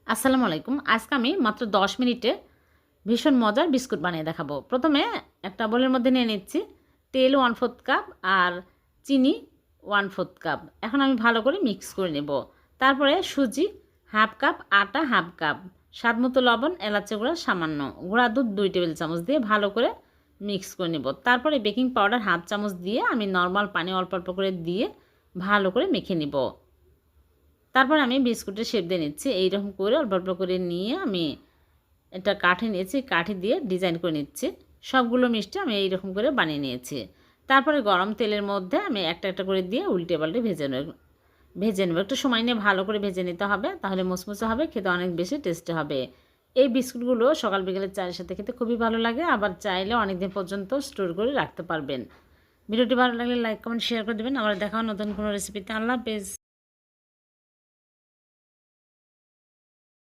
আসসালামু আলাইকুম। আজকে আমি মাত্র ১০ মিনিটে ভীষণ মজার বিস্কুট বানিয়ে দেখাবো। প্রথমে একটা বোলের মধ্যে নিয়ে নিচ্ছি তেল 1/4 কাপ আর চিনি 1/4 কাপ। এখন আমি ভালো করে মিক্স করে নেব। তারপরে সুজি 1/2 কাপ, আটা 1/2 কাপ, স্বাদমতো লবণ, এলাচি গুঁড়া সামান্য, গুঁড়া দুধ 2 টেবিল চামচ দিয়ে ভালো করে মিক্স করে নেব। তারপরে বেকিং পাউডার 1/2 চামচ দিয়ে আমি নরমাল পানি অল্প অল্প করে দিয়ে ভালো করে মেখে নিব। তারপর আমি বিস্কুটের শেপ দিয়ে নিচ্ছি। এইরকম করে অল্প অল্প করে নিয়ে আমি এটা কাঠি নিয়েছি, কাঠি দিয়ে ডিজাইন করে নিচ্ছি। সবগুলো মিষ্টি আমি এইরকম করে বানিয়ে নিয়েছি। তারপরে গরম তেলের মধ্যে আমি একটা একটা করে দিয়ে উল্টে পাল্টে ভেজে নেব। একটু সময় নিয়ে ভালো করে ভেজে নিতে হবে, তাহলে মুচমুচে হবে, খেতে অনেক বেশি টেস্টি হবে। এই বিস্কুটগুলো সকাল বিকেলে চায়ের সাথে খেতে খুবই ভালো লাগে, আবার চাইলে অনেক দিন পর্যন্ত স্টোর করে রাখতে পারবেন। ভিডিওটি ভালো লাগলে লাইক কমেন্ট শেয়ার করে দেবেন। আবার দেখা নতুন কোনো রেসিপিতে। আল্লাহ হাফেজ।